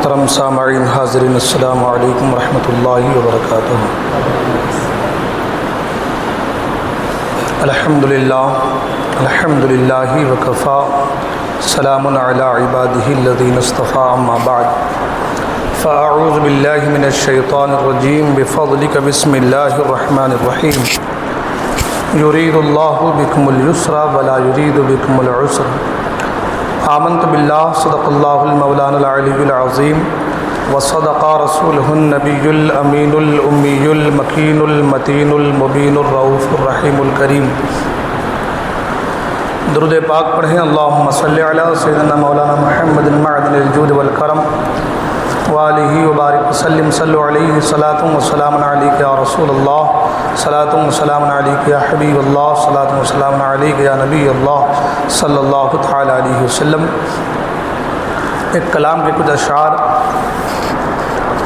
محترم سامعین حاضرین، السلام علیکم ورحمۃ اللہ وبرکاتہ۔ الحمد للہ وکفا، سلام علی عبادہ الذین اصطفیٰ، اما بعد فاعوذ باللہ من الشیطان الرجیم، بفضلک بسم اللہ الرحمن الرحیم۔ یرید اللہ بکم الیسر ولا یرید بکم العسر۔ آمنت باللہ، صدق اللہ المولانا العلی العظیم، وصدق رسولہ النبی الامین الامی المکین المتین المبین الرؤوف الرحیم الکریم۔ درود پاک پڑھیں۔ اللہم صلی علی سیدنا مولانا محمد معدن الجود والکرم وآلہ وبارک وسلم۔ صلو علیہ صلاۃ وسلام علیک یا رسول اللہ، صلاۃ وسلام علیک یا حبیب اللہ، صلاۃ وسلام علیک یا نبی اللہ صلی اللہ تعالی علیہ وسلم۔ ایک کلام کے کچھ اشعار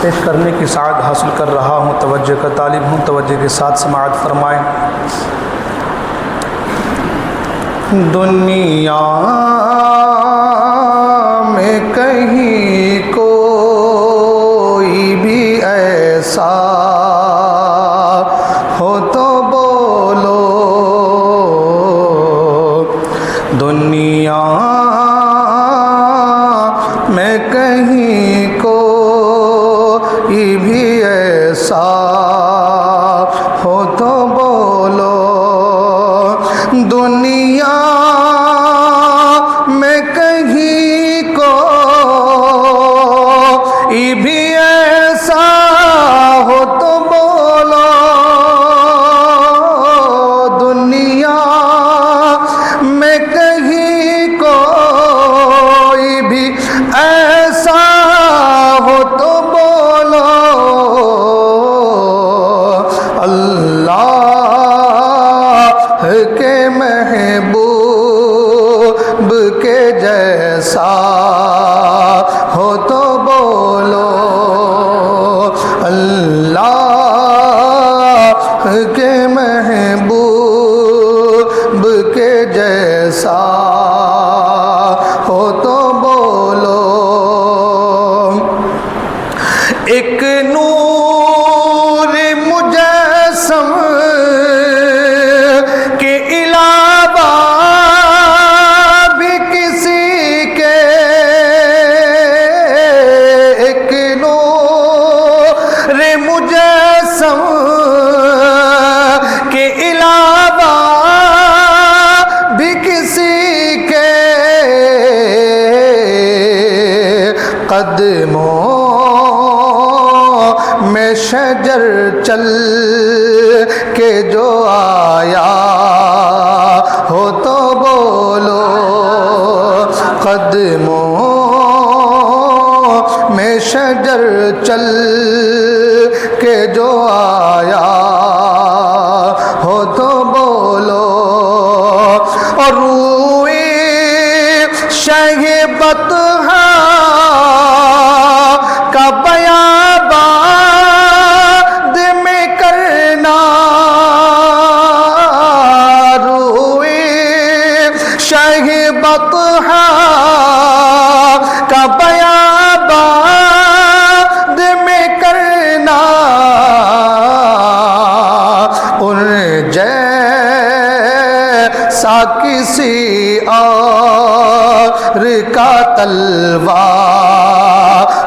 پیش کرنے کی سعادت حاصل کر رہا ہوں، توجہ کا طالب ہوں، توجہ کے ساتھ سماعت فرمائیں۔ دنیا میں کہیں کوئی بھی ایسا ہو تو بولو، دنیا میں کہیں کوئی بھی ایسا ہو تو بولو، دنیا میں کہیں کوئی بھی ایسا ہو تو بولو، دنیا میں کہیں کوئی بھی ایسا ہو تو بولو، اللہ کے محبوب کے جیسا ہو تو بولو، اللہ کے محبوب کے جیسا ہو تو بولو۔ ایک نور مجسم کے علاوہ بھی کسی کے، ایک نور مجسم کے علاوہ بھی کسی کے قدموں میں شجر چل کے جو آیا ہو تو بولو، قدموں میں شجر چل کے جو آیا ہو تو بولو، اور روئے شہ بطحا کا بیاباد میں کرنا، روئے شہ بطحا کا بیاباد میں کرنا، ان جیسا کسی اور کا طلوہ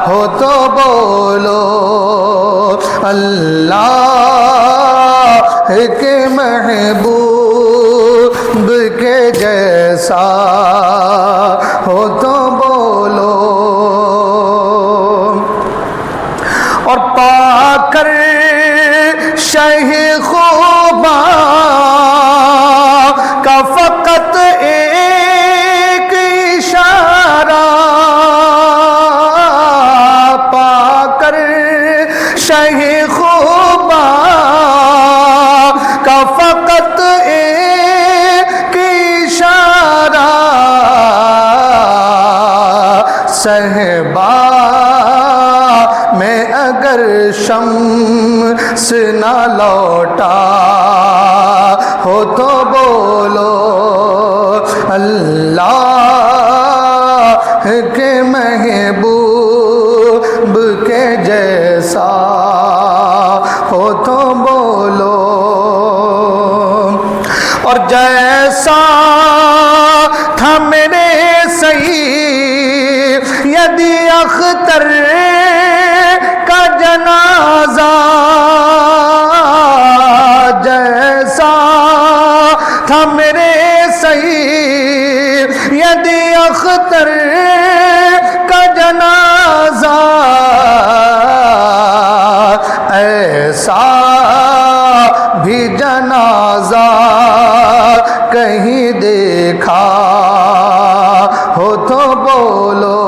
ہو تو بولو، اللہ کے محبوب کے جیسا ہو تو بولو، اور پا کر شہ خوباں کا فقط ایک اشارہ، پا کر شہ خوباں کا فقط ایک اشارہ، صحبا میں اگر شمس نہ لوٹا ہو تو بولو، اللہ کے محبوب کے جیسا ہو تو بولو، اور جیسا تھا میرے سید اختر کا جنازہ، جیسا تھا میرے سید اختر کا جنازہ، ایسا بھی جنازہ کہیں دیکھا ہو تو بولو،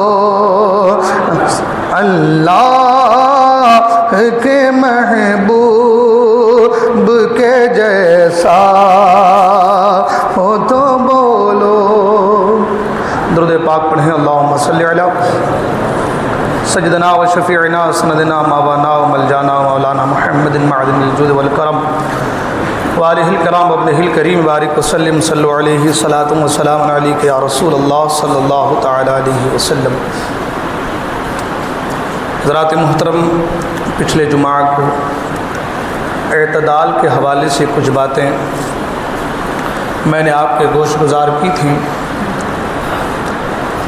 اللہ کے محبوب کے جیسا ہو تو بولو۔ درود پاک پڑھیں، اللہم صلی علی سیدنا و شفیعنا سندنا مولانا و ملجانا مولانا محمد معدن الجود والکرم وآلہ الکرام وابنہ الکریم بارک وسلم، صلو علیہ صلاۃ و سلام علیک یا رسول اللہ صلی اللہ تعالی علیہ وسلم۔ حضرات محترم، پچھلے جمعہ کو اعتدال کے حوالے سے کچھ باتیں میں نے آپ کے گوش گزار کی تھیں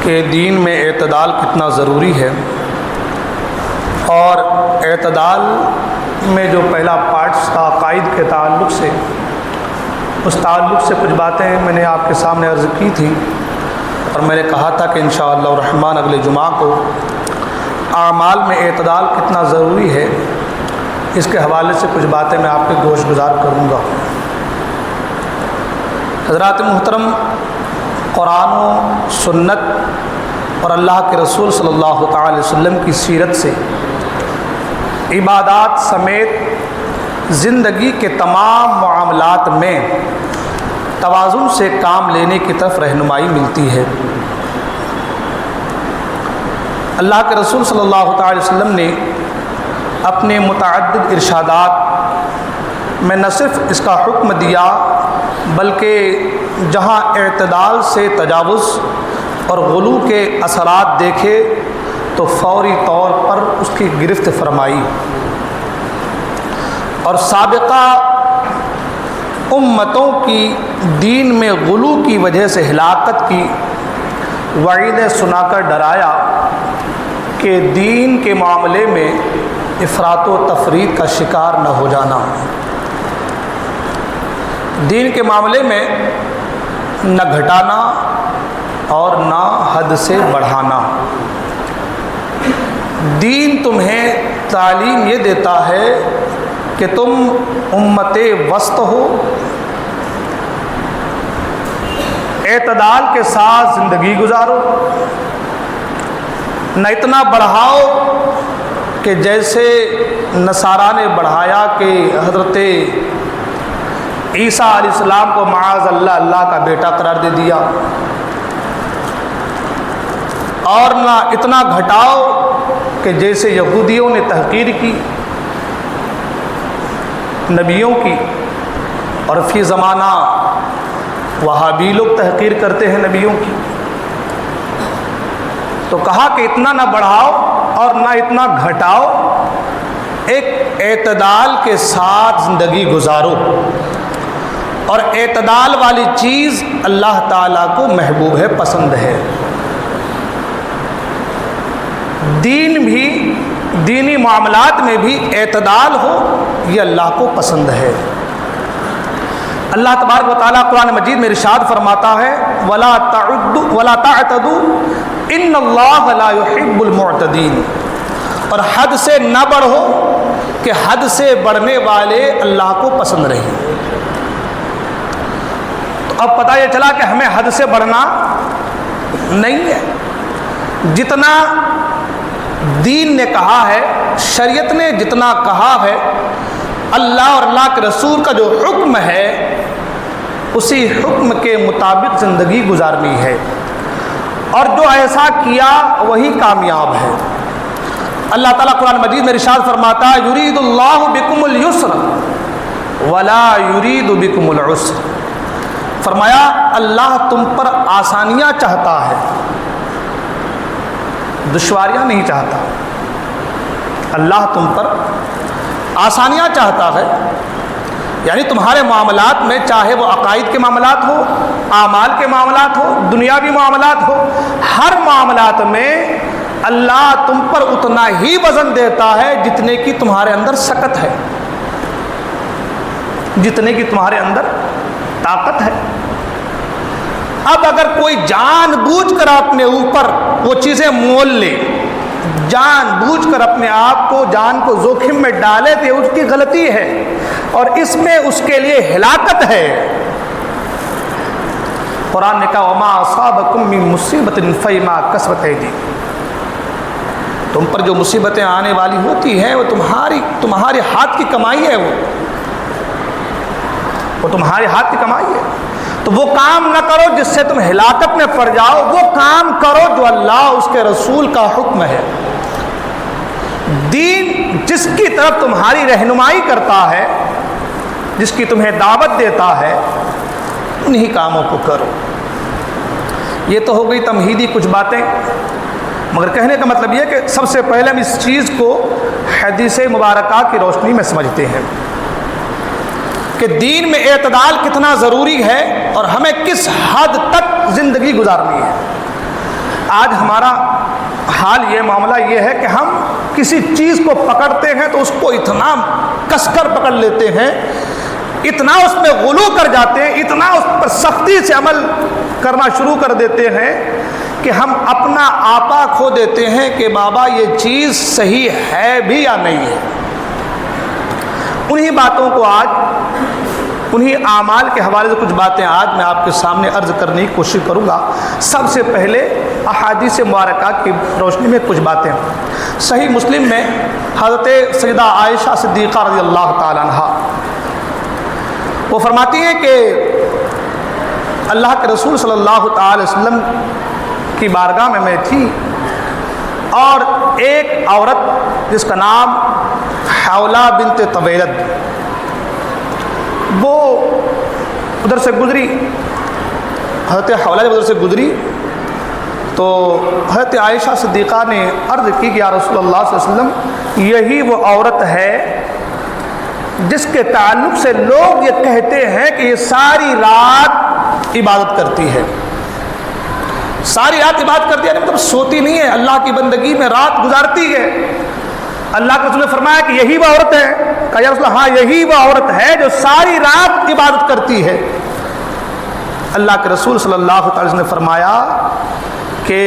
کہ دین میں اعتدال کتنا ضروری ہے، اور اعتدال میں جو پہلا پارٹس تھا عقائد کے تعلق سے، اس تعلق سے کچھ باتیں میں نے آپ کے سامنے عرض کی تھی، اور میں نے کہا تھا کہ انشاءاللہ الرحمن اگلے جمعہ کو اعمال میں اعتدال کتنا ضروری ہے، اس کے حوالے سے کچھ باتیں میں آپ کے گوش گزار کروں گا۔ حضرات محترم، قرآن و سنت اور اللہ کے رسول صلی اللہ تعالی وسلم کی سیرت سے عبادات سمیت زندگی کے تمام معاملات میں توازن سے کام لینے کی طرف رہنمائی ملتی ہے۔ اللہ کے رسول صلی اللہ تعالی وسلم نے اپنے متعدد ارشادات میں نہ صرف اس کا حکم دیا، بلکہ جہاں اعتدال سے تجاوز اور غلو کے اثرات دیکھے تو فوری طور پر اس کی گرفت فرمائی، اور سابقہ امتوں کی دین میں غلو کی وجہ سے ہلاکت کی وعیدیں سنا کر ڈرایا کہ دین کے معاملے میں افراط و تفریط کا شکار نہ ہو جانا، دین کے معاملے میں نہ گھٹانا اور نہ حد سے بڑھانا۔ دین تمہیں تعلیم یہ دیتا ہے کہ تم امت وسط ہو، اعتدال کے ساتھ زندگی گزارو، نہ اتنا بڑھاؤ کہ جیسے نصارہ نے بڑھایا کہ حضرت عیسیٰ علیہ السلام کو معاذ اللہ اللہ کا بیٹا قرار دے دیا، اور نہ اتنا گھٹاؤ کہ جیسے یہودیوں نے تحقیر کی نبیوں کی، اور فی زمانہ وہابی لوگ تحقیر کرتے ہیں نبیوں کی۔ تو کہا کہ اتنا نہ بڑھاؤ اور نہ اتنا گھٹاؤ، ایک اعتدال کے ساتھ زندگی گزارو، اور اعتدال والی چیز اللہ تعالیٰ کو محبوب ہے، پسند ہے۔ دین بھی، دینی معاملات میں بھی اعتدال ہو، یہ اللہ کو پسند ہے۔ اللہ تبارک و تعالیٰ قرآن مجید میں ارشاد فرماتا ہے وَلَا تَعْتَدُوا إِنَّ اللَّهَ لَا يُحِبُّ الْمُعْتَدِينَ، اور حد سے نہ بڑھو کہ حد سے بڑھنے والے اللہ کو پسند نہیں۔ تو اب پتہ یہ چلا کہ ہمیں حد سے بڑھنا نہیں ہے، جتنا دین نے کہا ہے، شریعت نے جتنا کہا ہے، اللہ اور اللہ کے رسول کا جو حکم ہے اسی حکم کے مطابق زندگی گزارنی ہے، اور جو ایسا کیا وہی کامیاب ہے۔ اللہ تعالیٰ قرآن مجید میں ارشاد فرماتا ہے یرید اللہ بکم اليسر ولا یرید بکم العسر، فرمایا اللہ تم پر آسانیاں چاہتا ہے، دشواریاں نہیں چاہتا۔ اللہ تم پر آسانیاں چاہتا ہے، یعنی تمہارے معاملات میں، چاہے وہ عقائد کے معاملات ہو، اعمال کے معاملات ہو، دنیاوی معاملات ہو، ہر معاملات میں اللہ تم پر اتنا ہی وزن دیتا ہے جتنے کی تمہارے اندر سکت ہے، جتنے کی تمہارے اندر طاقت ہے۔ اب اگر کوئی جان بوجھ کر اپنے اوپر وہ چیزیں مول لے، جان بوجھ کر اپنے آپ کو، جان کو جوخم میں ڈالے تو اس کی غلطی ہے، اور اس میں اس کے لیے ہلاکت ہے۔ قرآن نے کہا وَمَا أَصَابَكُم مِّن مُّصِيبَةٍ فَبِمَا كَسَبَتْ أَيْدِيكُم، تم پر جو مصیبتیں آنے والی ہوتی ہیں وہ تمہارے ہاتھ کی کمائی ہے، وہ تمہارے ہاتھ کی کمائی ہے۔ تو وہ کام نہ کرو جس سے تم ہلاکت میں پڑ جاؤ، وہ کام کرو جو اللہ اس کے رسول کا حکم ہے۔ دین جس کی طرف تمہاری رہنمائی کرتا ہے، جس کی تمہیں دعوت دیتا ہے، انہی کاموں کو کرو۔ یہ تو ہو گئی تمہیدی کچھ باتیں، مگر کہنے کا مطلب یہ کہ سب سے پہلے ہم اس چیز کو حدیث مبارکہ کی روشنی میں سمجھتے ہیں کہ دین میں اعتدال کتنا ضروری ہے اور ہمیں کس حد تک زندگی گزارنی ہے۔ آج ہمارا حال یہ، معاملہ یہ ہے کہ ہم کسی چیز کو پکڑتے ہیں تو اس کو اتنا کس کر پکڑ لیتے ہیں، اتنا اس میں غلو کر جاتے ہیں، اتنا اس پر سختی سے عمل کرنا شروع کر دیتے ہیں کہ ہم اپنا آپا کھو دیتے ہیں کہ بابا یہ چیز صحیح ہے بھی یا نہیں ہے۔ انہی باتوں کو آج، انہی اعمال کے حوالے سے کچھ باتیں آج میں آپ کے سامنے عرض کرنے کی کوشش کروں گا۔ سب سے پہلے احادیث مبارکہ کی روشنی میں کچھ باتیں۔ صحیح مسلم میں حضرت سیدہ عائشہ صدیقہ رضی اللہ تعالیٰ عنہ وہ فرماتی ہیں کہ اللہ کے رسول صلی اللہ تعالی وسلم کی بارگاہ میں تھی، اور ایک عورت جس کا نام حولہ بنت طویلد، وہ ادھر سے گزری، حضرت حولہ جب ادھر سے گزری تو حضرت عائشہ صدیقہ نے عرض کی کہ یا رسول اللہ صلی اللہ علیہ وسلم، یہی وہ عورت ہے جس کے تعلق سے لوگ یہ کہتے ہیں کہ یہ ساری رات عبادت کرتی ہے، ساری رات عبادت کرتی ہے، مطلب سوتی نہیں ہے، اللہ کی بندگی میں رات گزارتی ہے۔ اللہ کے رسول نے فرمایا کہ یہی وہ عورت ہے؟ کہا یا رسول اللہ ہاں یہی وہ عورت ہے جو ساری رات عبادت کرتی ہے۔ اللہ کے رسول صلی اللہ علیہ وسلم نے فرمایا کہ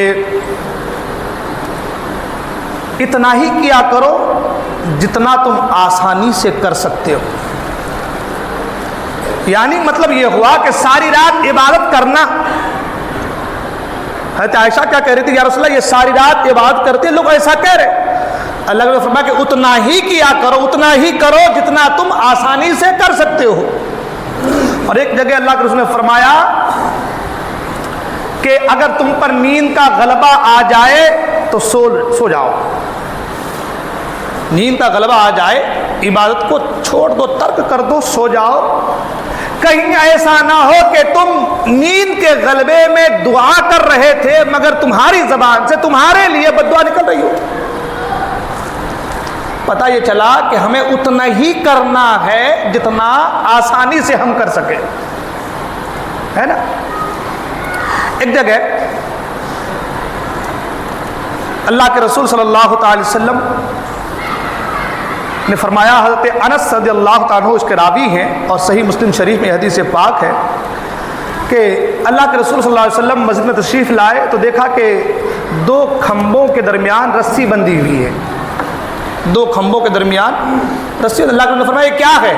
اتنا ہی کیا کرو جتنا تم آسانی سے کر سکتے ہو۔ یعنی مطلب یہ ہوا کہ ساری رات عبادت کرنا، حضرت عائشہ کیا کہہ رہی تھی یا رسول اللہ یہ ساری رات عبادت کرتے ہیں، لوگ ایسا کہہ رہے، اللہ نے فرمایا کہ اتنا ہی کیا کرو، اتنا ہی کرو جتنا تم آسانی سے کر سکتے ہو۔ اور ایک جگہ اللہ کے رسول نے فرمایا کہ اگر تم پر نیند کا غلبہ آ جائے تو سو جاؤ، نیند کا غلبہ آ جائے عبادت کو چھوڑ دو، ترک کر دو، سو جاؤ، کہیں ایسا نہ ہو کہ تم نیند کے غلبے میں دعا کر رہے تھے مگر تمہاری زبان سے تمہارے لیے بددعا نکل رہی ہو۔ پتہ یہ چلا کہ ہمیں اتنا ہی کرنا ہے جتنا آسانی سے ہم کر سکیں، ہے نا۔ ایک جگہ اللہ کے رسول صلی اللہ تعالی وسلم نے فرمایا، حضرت انس رضی اللہ تعالیٰ عنہ اس کے راوی ہیں اور صحیح مسلم شریف میں حدیث پاک ہے کہ اللہ کے رسول صلی اللہ علیہ وسلم مسجد میں تشریف لائے تو دیکھا کہ دو کھمبوں کے درمیان رسی بندھی ہوئی ہے، دو کھمبوں کے درمیان رسی۔ اللہ کے رسول نے فرمایا یہ کیا ہے؟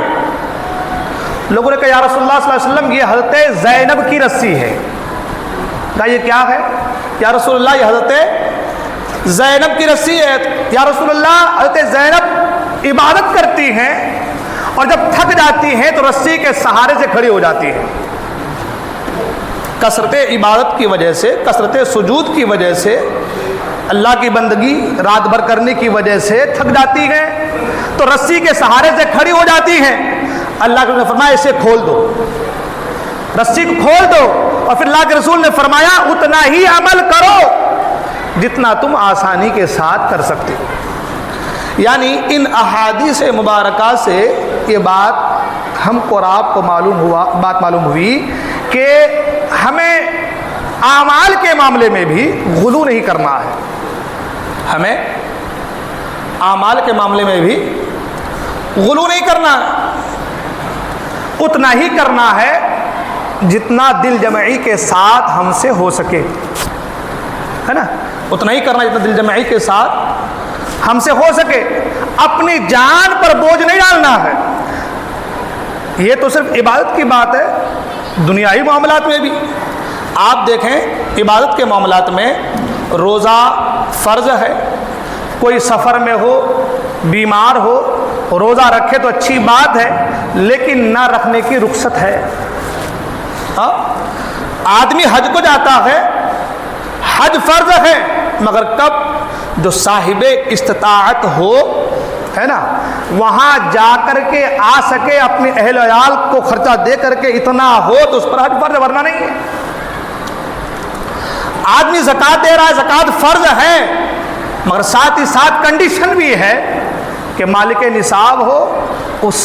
لوگوں نے کہا یا رسول اللہ صلی اللہ علیہ وسلم یہ حضرت زینب کی رسی ہے۔ کہا یہ کیا ہے؟ یا رسول اللہ یہ حضرت زینب کی رسی ہے۔ یا رسول اللہ حضرت زینب عبادت کرتی ہیں اور جب تھک جاتی ہیں تو رسی کے سہارے سے کھڑی ہو جاتی ہیں، کثرت عبادت کی وجہ سے، کثرت سجود کی وجہ سے، اللہ کی بندگی رات بھر کرنے کی وجہ سے تھک جاتی ہیں تو رسی کے سہارے سے کھڑی ہو جاتی ہیں۔ اللہ کے رسول نے فرمایا اسے کھول دو، رسی کو کھول دو، اور پھر اللہ کے رسول نے فرمایا اتنا ہی عمل کرو جتنا تم آسانی کے ساتھ کر سکتے ہو۔ یعنی ان احادیث مبارکہ سے یہ بات ہم کو اور آپ کو معلوم ہوئی کہ ہمیں اعمال کے معاملے میں بھی غلو نہیں کرنا ہے. ہمیں اعمال کے معاملے میں بھی غلو نہیں کرنا ہے. اتنا ہی کرنا ہے جتنا دل جمعی کے ساتھ ہم سے ہو سکے، ہے نا. اتنا ہی کرنا جتنا دل جمعی کے ساتھ ہم سے ہو سکے. اپنی جان پر بوجھ نہیں ڈالنا ہے. یہ تو صرف عبادت کی بات ہے. دنیائی معاملات میں بھی آپ دیکھیں، عبادت کے معاملات میں روزہ فرض ہے. کوئی سفر میں ہو، بیمار ہو، روزہ رکھے تو اچھی بات ہے، لیکن نہ رکھنے کی رخصت ہے. آدمی حج کو جاتا ہے، حج فرض ہے، مگر کب؟ جو صاحب استطاعت ہو، ہے نا، وہاں جا کر کے آ سکے، اپنے اہل عیال کو خرچہ دے کر کے اتنا ہو تو اس پر حج فرض، ورنہ نہیں ہے. آدمی زکوٰۃ دے رہا ہے، زکوٰۃ فرض ہے، مگر ساتھ ہی ساتھ کنڈیشن بھی ہے کہ مالک نصاب ہو، اس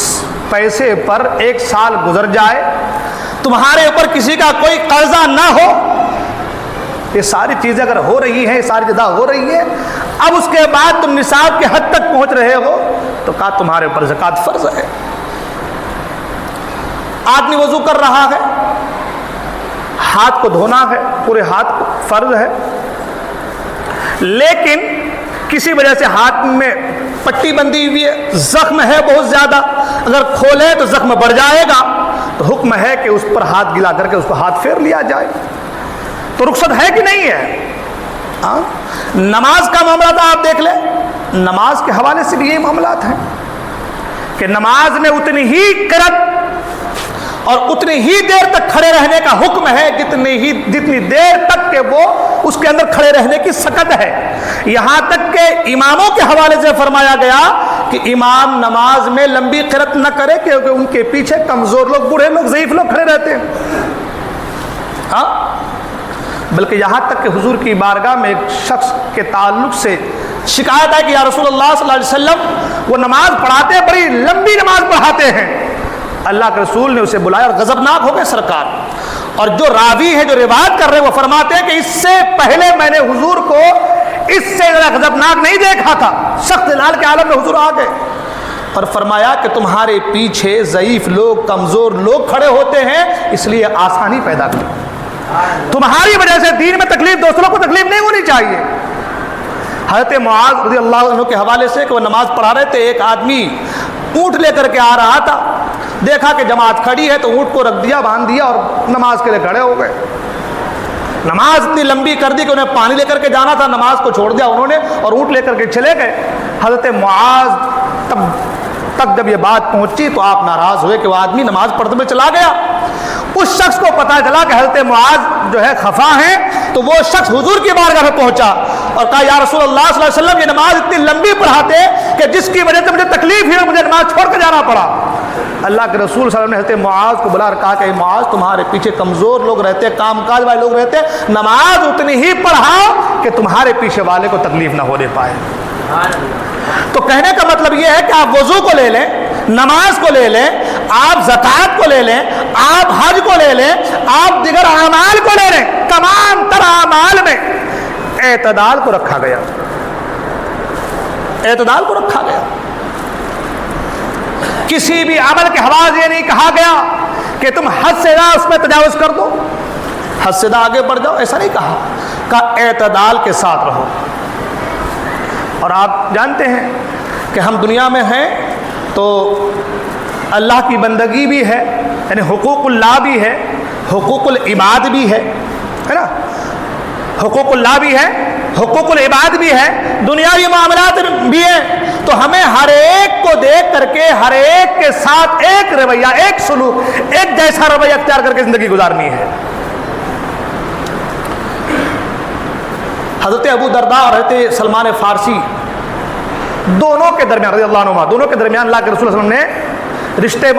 پیسے پر 1 سال گزر جائے، تمہارے اوپر کسی کا کوئی قرضہ نہ ہو. یہ ساری چیزیں اگر ہو رہی ہیں، یہ ساری جدا ہو رہی ہے، اب اس کے بعد تم نصاب کے حد تک پہنچ رہے ہو تو کہا تمہارے اوپر زکوٰۃ فرض ہے. آدمی وضو کر رہا ہے، ہاتھ کو دھونا ہے، پورے ہاتھ کو فرض ہے، لیکن کسی وجہ سے ہاتھ میں پٹی بندھی ہوئی ہے، زخم ہے بہت زیادہ، اگر کھولے تو زخم بڑھ جائے گا، تو حکم ہے کہ اس پر ہاتھ گلا کر کے اس کو ہاتھ پھیر لیا جائے. تو رخصت ہے کہ نہیں ہے؟ نماز کا معاملہ تو آپ دیکھ لیں، نماز کے حوالے سے بھی یہ معاملات ہیں کہ نماز میں اتنی ہی قرت اور اتنی ہی دیر تک کھڑے رہنے کا حکم ہے جتنی دیر تک کہ وہ اس کے اندر کھڑے رہنے کی سکت ہے. یہاں تک کہ اماموں کے حوالے سے فرمایا گیا کہ امام نماز میں لمبی قرت نہ کرے، کیونکہ ان کے پیچھے کمزور لوگ، بوڑھے لوگ، ضعیف لوگ کھڑے رہتے ہیں. بلکہ یہاں تک کہ حضور کی بارگاہ میں ایک شخص کے تعلق سے شکایت ہے کہ یا رسول اللہ صلی اللہ علیہ وسلم، وہ نماز پڑھاتے ہیں، بڑی لمبی نماز پڑھاتے ہیں. اللہ کے رسول نے اسے بلایا اور غضبناک ہو گئے سرکار. اور جو راوی ہے، جو روایت کر رہے ہیں، وہ فرماتے ہیں کہ اس سے پہلے میں نے حضور کو اس سے زیادہ غضبناک نہیں دیکھا تھا. سخت لال کے عالم میں حضور آ گئے اور فرمایا کہ تمہارے پیچھے ضعیف لوگ، کمزور لوگ کھڑے ہوتے ہیں، اس لیے آسانی پیدا کرو. تمہاری وجہ سے دین میں تکلیف، دوسروں کو تکلیف نہیں ہونی چاہیے. حضرت معاذ رضی اللہ عنہ کے حوالے سے کہ وہ نماز پڑھا رہے تھے، ایک آدمی اونٹ لے کر کے آ رہا تھا، دیکھا کہ جماعت کھڑی ہے تو اونٹ کو رکھ دیا، باندھ دیا اور نماز کے لیے کھڑے ہو گئے. نماز اتنی لمبی کر دی کہ انہیں پانی لے کر کے جانا تھا، نماز کو چھوڑ دیا انہوں نے اور اونٹ لے کر کے چلے گئے. حضرت معاذ تک جب یہ بات پہنچی تو آپ ناراض ہوئے کہ وہ آدمی نماز پڑھتے ہوئے چلا گیا. اس شخص کو پتا چلا کہ حضرت معاذ جو ہے خفا ہیں، تو وہ شخص حضور کی بارگاہ میں پہنچا اور کہا یا رسول اللہ صلی اللہ علیہ وسلم، یہ نماز اتنی لمبی پڑھاتے کہ جس کی وجہ سے مجھے تکلیف ہی مجھے نماز چھوڑ کے جانا پڑا. اللہ کے رسول صلی اللہ علیہ وسلم نے حضرت معاذ کو بلا کر کہا کہ معاذ، تمہارے پیچھے کمزور لوگ رہتے، کام کاج والے لوگ رہتے، نماز اتنی ہی پڑھاؤ کہ تمہارے پیچھے والے کو تکلیف نہ ہونے پائے. تو کہنے کا مطلب یہ ہے کہ آپ وضو کو لے لیں، نماز کو لے لیں، آپ زکوٰۃ کو لے لیں، آپ حج کو لے لیں، آپ دیگر اعمال کو لے لیں، تمام تر اعمال میں اعتدال کو رکھا گیا. اعتدال کو رکھا گیا. کسی بھی عمل کے حوالے یہ نہیں کہا گیا کہ تم حد سے زیادہ اس میں تجاوز کر دو، حد سے زیادہ آگے بڑھ جاؤ، ایسا نہیں کہا. کہا اعتدال کے ساتھ رہو. اور آپ جانتے ہیں کہ ہم دنیا میں ہیں تو اللہ کی بندگی بھی ہے، یعنی حقوق اللہ بھی ہے، حقوق العباد بھی ہے نا. حقوق اللہ بھی ہے، حقوق العباد بھی ہے، دنیاوی معاملات بھی ہیں. تو ہمیں ہر ایک کو دیکھ کر کے، ہر ایک کے ساتھ ایک رویہ، ایک سلوک، ایک جیسا رویہ اختیار کر کے زندگی گزارنی ہے. حضرت ابو درداء اور حضرت سلمان فارسی دونوں کے درمیان رضی اللہ عنہ، دونوں کے درمیان اللہ کے رسول صلی اللہ علیہ وسلم نے رشتے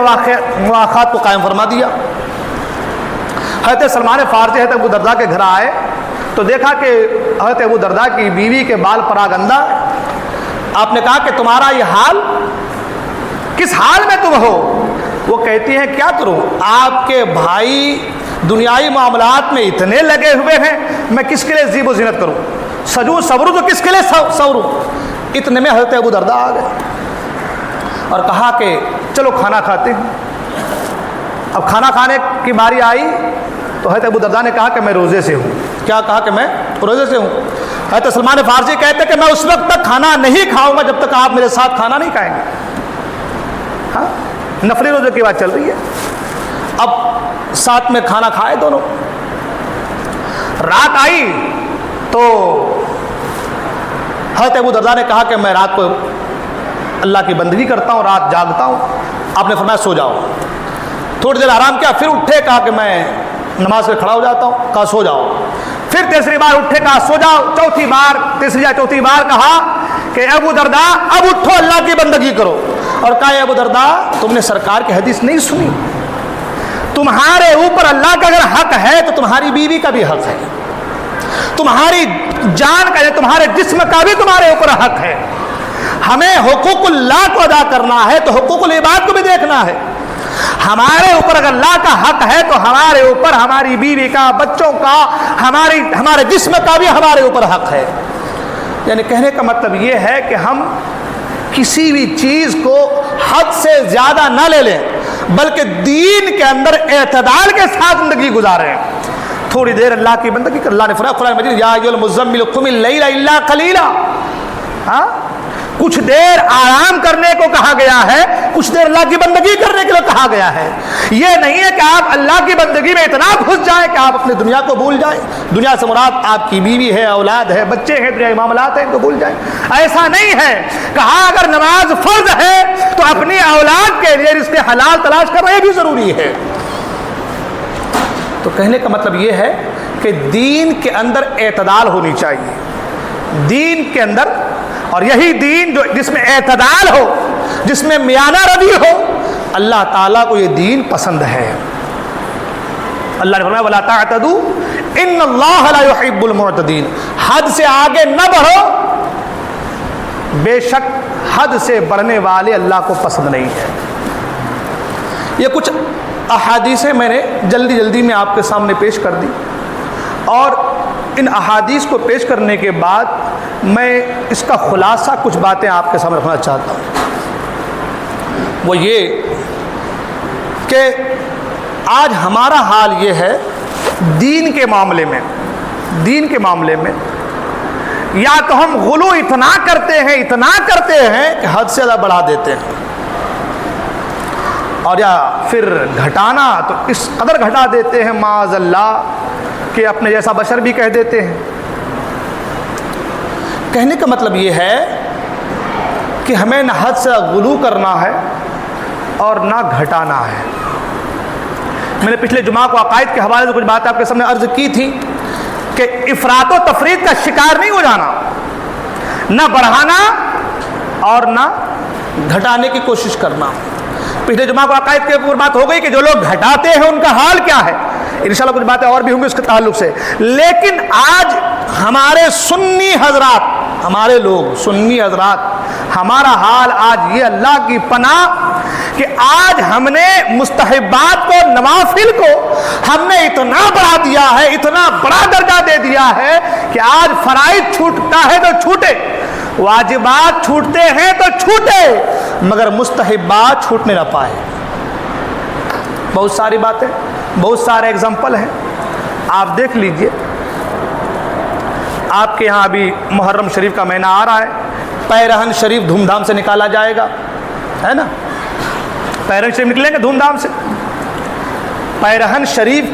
مواخات کو قائم فرما دیا. حضرت سلمان فارسی حضرت ابو درداء کے گھر آئے تو دیکھا کہ حضرت ابو درداء کی بیوی کے بال پراگندہ، آپ نے کہا کہ تمہارا یہ حال کس حال میں تم ہو؟ وہ کہتی ہیں کیا کروں، آپ کے بھائی دنیائی معاملات میں اتنے لگے ہوئے ہیں، میں کس کے لیے زیب و زینت کروں، سجوں سوروں تو کس کے لیے سوروں۔ اتنے میں حضرت ابو درداء آ گئے اور کہا کہ چلو کھانا کھاتے ہیں۔ اب کھانا کھانے کی باری آئی تو حضرت ابو درداء نے کہا کہ میں روزے سے ہوں۔ کیا کہا کہ میں روزے سے ہوں؟ حضرت سلمان فارسی کہتے کہ میں اس وقت تک کھانا نہیں کھاؤں گا جب تک آپ میرے ساتھ کھانا نہیں کھائیں گے۔ ہاں، نفلی روزے کی بات چل رہی ہے۔ اب ساتھ میں کھانا کھائے دونوں۔ رات آئی تو حضرت ابو درداء نے کہا کہ میں رات کو اللہ کی بندگی کرتا ہوں، رات جاگتا ہوں۔ آپ نے فرمایا سو جاؤ۔ تھوڑی دیر آرام کیا، پھر اٹھے، کہا کہ میں نماز سے کھڑا ہو جاتا ہوں، کہا سو جاؤ۔ پھر تیسری بار اٹھے، کہا سو جاؤ۔ چوتھی بار، تیسری یا چوتھی بار کہا کہ ابو درداء اب اٹھو، اللہ کی بندگی کرو۔ اور کہا ابو درداء تم نے سرکار کی حدیث نہیں سنی؟ تمہارے اوپر اللہ کا اگر حق ہے تو تمہاری بیوی کا بھی حق ہے، تمہاری جان کا، تمہارے جسم کا بھی تمہارے اوپر حق ہے۔ ہمیں حقوق اللہ کو ادا کرنا ہے تو حقوق العباد کو بھی دیکھنا ہے۔ ہمارے اوپر اگر اللہ کا حق ہے تو ہمارے اوپر ہماری بیوی کا، بچوں کا، ہمارے جسم کا بھی ہمارے اوپر حق ہے۔ یعنی کہنے کا مطلب یہ ہے کہ ہم کسی بھی چیز کو حد سے زیادہ نہ لے لیں، بلکہ دین کے اندر اعتدال کے ساتھ زندگی گزاریں۔ تھوڑی دیر اللہ کی بندگی کر۔ اللہ نے فرمایا قرآن مجید یا ایھا المزمل قم اللیل الا قلیلا، ہاں، کچھ دیر آرام کرنے کو کہا گیا ہے، کچھ دیر اللہ کی بندگی کرنے کے لیے کہا گیا ہے۔ یہ نہیں ہے کہ آپ اللہ کی بندگی میں اتنا گھس جائیں کہ آپ اپنی دنیا کو بھول جائیں۔ دنیا سے مراد آپ کی بیوی ہے، اولاد ہے، بچے ہیں، دنیائی معاملات ہیں، ان کو بھول جائیں۔ ایسا نہیں ہے۔ کہا اگر نماز فرض ہے تو اپنی اولاد کے لیے رزق حلال تلاش کرنا یہ بھی ضروری ہے۔ تو کہنے کا مطلب یہ ہے کہ دین کے اندر اعتدال ہونی چاہیے، دین کے اندر، اور یہی دین جو جس میں اعتدال ہو، جس میں میانہ روی ہو، اللہ تعالیٰ کو یہ دین پسند ہے۔ اللہ نے فرمایا وَلَا تَعْتَدُوا إِنَّ اللَّهَ لَا يُحِبُّ الْمُعْتَدِينَ، حد سے آگے نہ بڑھو، بے شک حد سے بڑھنے والے اللہ کو پسند نہیں ہے۔ یہ کچھ احادیثیں میں نے جلدی میں آپ کے سامنے پیش کر دی، اور ان احادیث کو پیش کرنے کے بعد میں اس کا خلاصہ کچھ باتیں آپ کے سامنے رکھنا چاہتا ہوں۔ وہ یہ کہ آج ہمارا حال یہ ہے دین کے معاملے میں، یا تو ہم غلو اتنا کرتے ہیں کہ حد سے زیادہ بڑھا دیتے ہیں، اور یا پھر گھٹانا تو اس قدر گھٹا دیتے ہیں معاذ اللہ کہ اپنے جیسا بشر بھی کہہ دیتے ہیں۔ کہنے کا مطلب یہ ہے کہ ہمیں نہ حد سے غلو کرنا ہے اور نہ گھٹانا ہے۔ میں نے پچھلے جمعہ کو عقائد کے حوالے سے کچھ باتیں آپ کے سامنے عرض کی تھی کہ افراط و تفریط کا شکار نہیں ہو جانا، نہ بڑھانا اور نہ گھٹانے کی کوشش کرنا۔ پچھلے جمعہ کو عقائد کے اوپر بات ہو گئی کہ جو لوگ گھٹاتے ہیں ان کا حال کیا ہے، انشاءاللہ کچھ باتیں اور بھی ہوں گی اس کے تعلق سے۔ لیکن آج ہمارے سنی حضرات، ہمارے لوگ سنی حضرات، ہمارا حال آج یہ اللہ کی پناہ کہ آج ہم نے مستحبات کو، نوافل کو ہم نے اتنا بڑھا دیا ہے، اتنا بڑا درجہ دے دیا ہے کہ آج فرائض چھوٹتا ہے تو چھوٹے، واجبات چھوٹتے ہیں تو چھوٹے، مگر مستحبات چھوٹنے نہ پائے۔ بہت ساری باتیں، بہت سارے اگزامپل ہیں، آپ دیکھ لیجئے۔ آپ کے یہاں ابھی محرم شریف کا مہینہ آ رہا ہے، پیرہن شریف دھوم دھام سے نکالا جائے گا، ہے نا؟ پیرہن شریف نکلیں گے دھوم دھام سے، پیرہن شریف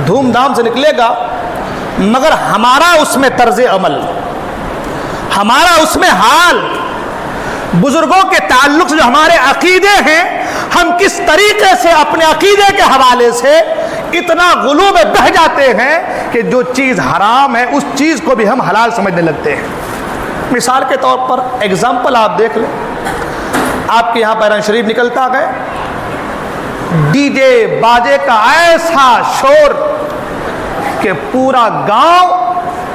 دھوم دھام سے نکلے گا، مگر ہمارا اس میں طرز عمل، ہمارا اس میں حال، بزرگوں کے تعلق سے جو ہمارے عقیدے ہیں، ہم کس طریقے سے اپنے عقیدے کے حوالے سے اتنا غلو میں بہہ جاتے ہیں کہ جو چیز حرام ہے اس چیز کو بھی ہم حلال سمجھنے لگتے ہیں۔ مثال کے طور پر ایگزامپل آپ دیکھ لیں، آپ کے یہاں پیرہن شریف نکلتا گئے، ڈی جے باجے کا ایسا شور کہ پورا گاؤں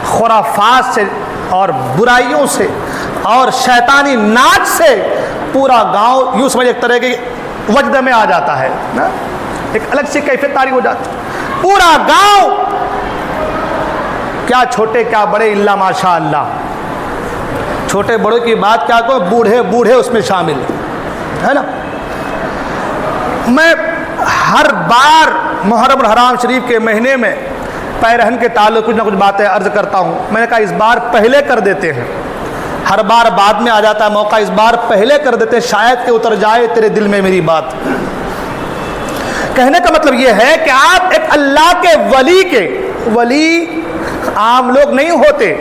خرافات سے اور برائیوں سے اور شیطانی ناچ سے پورا گاؤں یوں سمجھ ایک طرح کی وجد میں آ جاتا ہے نا، ایک الگ سی کیفیت طاری ہو جاتی ہے، پورا گاؤں کیا چھوٹے کیا بڑے الا ماشاء اللہ، چھوٹے بڑوں کی بات کیا کو، بوڑھے بوڑھے اس میں شامل ہے نا۔ میں ہر بار محرم الحرام شریف کے مہینے میں پیرہن کے تعلق کچھ نہ کچھ باتیں عرض کرتا ہوں۔ میں نے کہا اس بار پہلے کر دیتے ہیں، ہر بار بعد میں آ جاتا ہے موقع، اس بار پہلے کر دیتے ہیں، شاید کہ اتر جائے تیرے دل میں میری بات۔ کہنے کا مطلب یہ ہے کہ آپ ایک اللہ کے ولی عام لوگ نہیں ہوتے،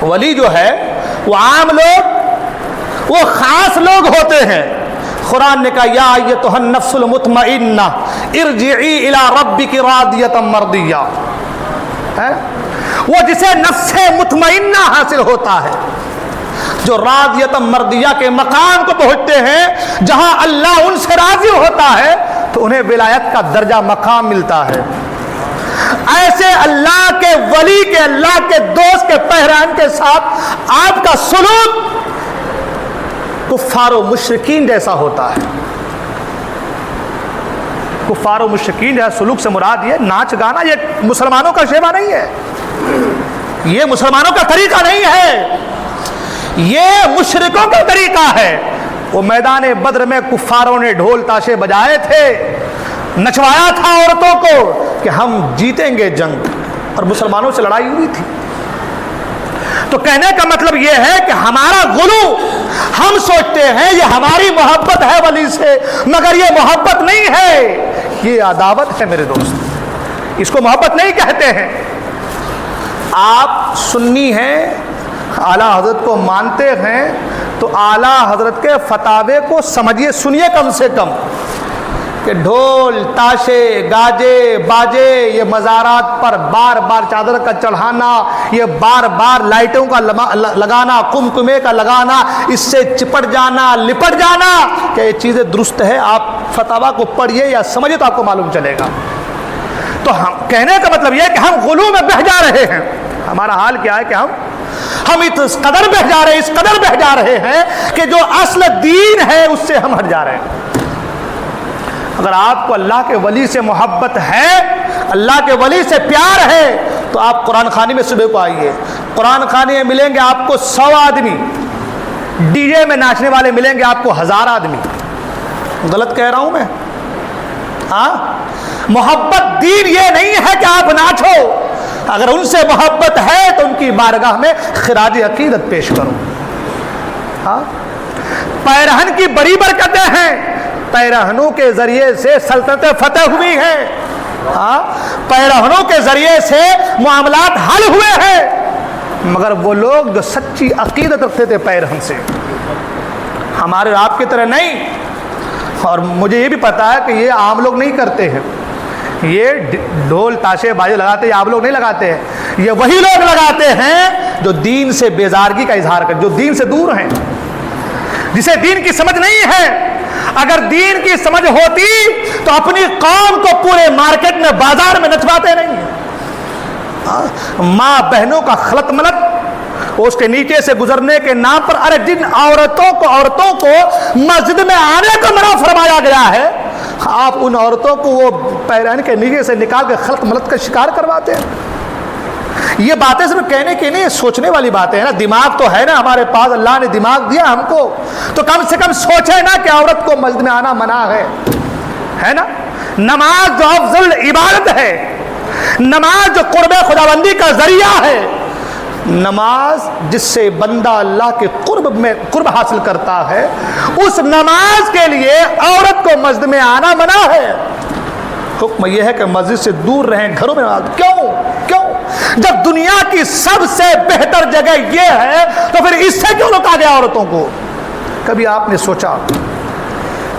ولی جو ہے وہ عام لوگ، وہ خاص لوگ ہوتے ہیں۔ قرآن نے کہا یا ایتھا النفس المطمئنہ ارجعی الی ربک راضیۃ مرضیہ، وہ جسے نفس مطمئنہ حاصل ہوتا ہے، جو راضیۃ مرضیہ کے مقام کو پہنچتے ہیں جہاں اللہ ان سے راضی ہوتا ہے تو انہیں ولایت کا درجہ مقام ملتا ہے۔ ایسے اللہ کے ولی کے، اللہ کے دوست کے، پیرہن کے ساتھ آپ کا سلوک کفار و مشرکین جیسا ہوتا ہے۔ کفار و مشرکین جیسا سلوک سے مراد یہ ناچ گانا، یہ مسلمانوں کا شیوا نہیں ہے، یہ مسلمانوں کا طریقہ نہیں ہے، یہ مشرکوں کا طریقہ ہے۔ وہ میدان بدر میں کفاروں نے ڈھول تاشے بجائے تھے، نچوایا تھا عورتوں کو کہ ہم جیتیں گے جنگ، اور مسلمانوں سے لڑائی ہوئی تھی۔ تو کہنے کا مطلب یہ ہے کہ ہمارا غلو، ہم سوچتے ہیں یہ ہماری محبت ہے ولی سے، مگر یہ محبت نہیں ہے، یہ عداوت ہے میرے دوست، اس کو محبت نہیں کہتے ہیں۔ آپ سنی ہیں، اعلیٰ حضرت کو مانتے ہیں، تو اعلیٰ حضرت کے فتاوے کو سمجھیے، سنیے کم سے کم، کہ ڈھول تاشے گاجے باجے، یہ مزارات پر بار بار چادر کا چڑھانا، یہ بار بار لائٹوں کا لگانا، کمکمے کا لگانا، اس سے چپٹ جانا لپٹ جانا، کہ یہ چیزیں درست ہے؟ آپ فتاوا کو پڑھیے یا سمجھے تو آپ کو معلوم چلے گا۔ تو ہم کہنے کا مطلب یہ ہے کہ ہم غلو میں بہہ جا رہے ہیں۔ ہمارا حال کیا ہے کہ ہم اس قدر بہہ جا رہے ہیں، اس قدر بہہ جا رہے ہیں کہ جو اصل دین ہے اس سے ہم ہٹ جا رہے ہیں۔ اگر آپ کو اللہ کے ولی سے محبت ہے، اللہ کے ولی سے پیار ہے، تو آپ قرآن خوانی میں صبح کو آئیے، قرآن خوانی میں ملیں گے آپ کو 100 آدمی، ڈی جے میں ناچنے والے ملیں گے آپ کو 1000 آدمی۔ غلط کہہ رہا ہوں میں؟ ہاں، محبت دین یہ نہیں ہے کہ آپ ناچو، اگر ان سے محبت ہے تو ان کی بارگاہ میں خراج عقیدت پیش کرو۔ ہاں، پیرہن کی بڑی برکتیں ہیں، پیرہنوں کے ذریعے سے سلطنتیں فتح ہوئی ہیں، ہاں، پیرہنوں کے ذریعے سے معاملات حل ہوئے ہیں، مگر وہ لوگ جو سچی عقیدت رکھتے تھے پیرہن سے، ہمارے آپ کی طرح نہیں۔ اور مجھے یہ بھی پتا ہے کہ یہ عام لوگ نہیں کرتے ہیں، یہ ڈھول تاشے باجے لگاتے ہیں، آپ لوگ نہیں لگاتے ہیں، یہ وہی لوگ لگاتے ہیں جو دین سے بیزارگی کا اظہار کرتے، جو دین سے دور ہیں، جسے دین کی سمجھ نہیں ہے۔ اگر دین کی سمجھ ہوتی تو اپنی قوم کو پورے مارکیٹ میں، بازار میں نچواتے نہیں ہیں۔ ماں بہنوں کا خلط ملط، اس کے نیچے سے گزرنے کے نام پر، ارے جن عورتوں کو مسجد میں آنے کو منع فرمایا گیا ہے، آپ ان عورتوں کو وہ پیرہن کے نیچے سے نکال کے خلط ملط کا شکار کرواتے ہیں۔ یہ باتیں صرف کہنے کی نہیں، سوچنے والی باتیں ہیں نا۔ دماغ تو ہے نا ہمارے پاس، اللہ نے دماغ دیا ہم کو، تو کم سے کم سوچے نا کہ عورت کو مسجد میں آنا منع ہے نا۔ نماز جو افضل عبادت ہے، نماز جو قرب خداوندی کا ذریعہ ہے، نماز جس سے بندہ اللہ کے قرب حاصل کرتا ہے، اس نماز کے لیے عورت کو مسجد میں آنا منع ہے۔ حکم یہ ہے کہ مسجد سے دور رہیں، گھروں میں نماز۔ کیوں؟ جب دنیا کی سب سے بہتر جگہ یہ ہے تو پھر اس سے کیوں روکا گیا عورتوں کو؟ کبھی آپ نے سوچا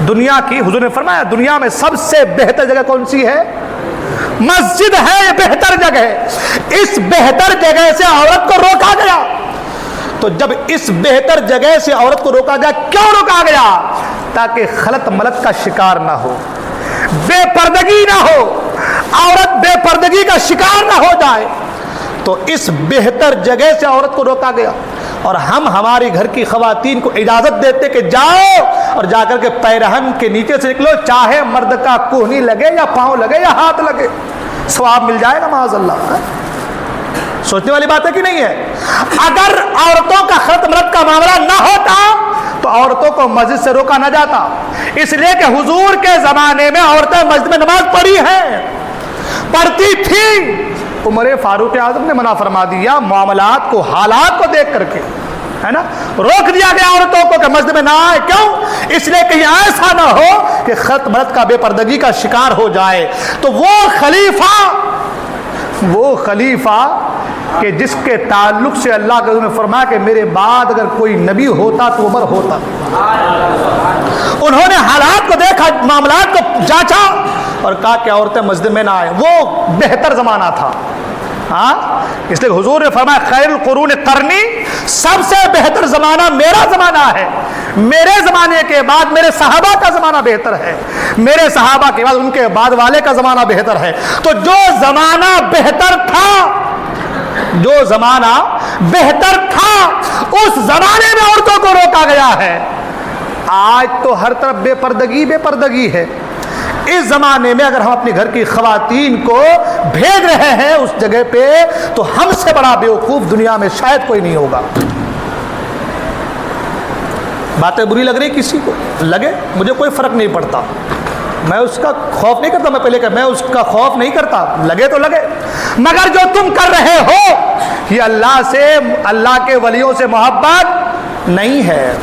دنیا کی، حضور نے فرمایا دنیا میں سب سے بہتر جگہ کون سی ہے؟ مسجد ہے، یہ بہتر جگہ ہے۔ اس بہتر جگہ سے عورت کو روکا گیا، تو جب اس بہتر جگہ سے عورت کو روکا گیا، کیوں روکا گیا؟ تاکہ خلط ملط کا شکار نہ ہو، بے پردگی نہ ہو، عورت بے پردگی کا شکار نہ ہو جائے۔ تو اس بہتر جگہ سے عورت کو روکا گیا۔ اور ہم ہماری گھر کی خواتین کو اجازت دیتے کہ جاؤ اور جا کر کے پیرہن کے نیچے سے نکلو، چاہے مرد کا کوہنی لگے یا پاؤں لگے یا ہاتھ لگے، ثواب مل جائے گا معاذ اللہ۔ سوچنے والی بات ہے کہ نہیں ہے؟ اگر عورتوں کا خلط مرد کا معاملہ نہ ہوتا تو عورتوں کو مسجد سے روکا نہ جاتا، اس لیے کہ حضور کے زمانے میں عورتیں مسجد میں نماز پڑھی ہیں، پڑھتی تھی۔ عمر فاروق اعظم نے منع فرما دیا معاملات کو، حالات کو دیکھ کر کے، ہے نا، روک دیا گیا عورتوں کو کہ مسجد میں نہ آئے۔ کیوں؟ اس لیے کہ ایسا نہ ہو کہ خلط مرد کا بے پردگی کا شکار ہو جائے۔ تو وہ خلیفہ کہ جس کے تعلق سے اللہ کے رسول نے فرمایا کہ میرے بعد اگر کوئی نبی ہوتا تو عمر ہوتا، انہوں نے حالات کو دیکھا، معاملات کو جانچا اور کہا کہ عورتیں مسجد میں نہ آئے۔ وہ بہتر زمانہ تھا، ہاں، اس لیے حضور نے فرمایا خیر القرون قرنی، سب سے بہتر زمانہ میرا زمانہ ہے، میرے زمانے کے بعد میرے صحابہ کا زمانہ بہتر ہے، میرے صحابہ کے بعد ان کے بعد والے کا زمانہ بہتر ہے۔ تو جو زمانہ بہتر تھا، جو زمانہ بہتر تھا، اس زمانے میں عورتوں کو روکا گیا ہے۔ آج تو ہر طرف بے پردگی ہے۔ اس زمانے میں اگر ہم اپنی گھر کی خواتین کو بھیج رہے ہیں اس جگہ پہ تو ہم سے بڑا بیوقوف دنیا میں شاید کوئی نہیں ہوگا۔ باتیں بری لگ رہی کسی کو لگے، مجھے کوئی فرق نہیں پڑتا، میں اس کا خوف نہیں کرتا، میں پہلے کہ میں اس کا خوف نہیں کرتا، لگے تو لگے، مگر جو تم کر رہے ہو یہ اللہ کے ولیوں سے محبت نہیں ہے،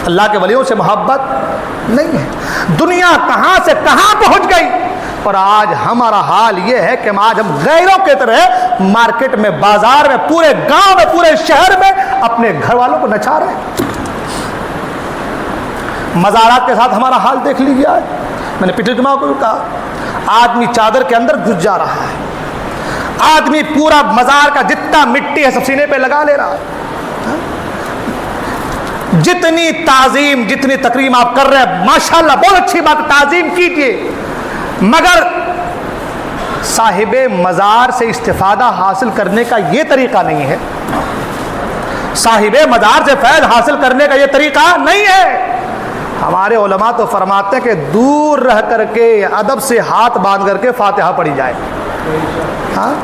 اللہ کے ولیوں سے محبت نہیں ہے۔ دنیا کہاں سے کہاں پہنچ گئی، اور آج ہمارا حال یہ ہے کہ آج ہم غیروں کے طرح مارکیٹ میں، بازار میں، پورے گاؤں میں، پورے شہر میں اپنے گھر والوں کو نچا رہے ہیں۔ مزارات کے ساتھ ہمارا حال دیکھ لیجیے۔ آج میں نے پچھلے جمعہ کو کہا، آدمی چادر کے اندر گھس جا رہا ہے، آدمی پورا مزار کا جتنا مٹی ہے سب سینے پہ لگا لے رہا ہے۔ جتنی تعظیم، جتنی تکریم آپ کر رہے ہیں ماشاءاللہ بہت اچھی بات، تعظیم کیجیے، مگر صاحب مزار سے استفادہ حاصل کرنے کا یہ طریقہ نہیں ہے، صاحب مزار سے فیض حاصل کرنے کا یہ طریقہ نہیں ہے۔ ہمارے علماء تو فرماتے ہیں کہ دور رہ کر کے ادب سے ہاتھ باندھ کر کے فاتحہ پڑھی جائے۔ ہاں،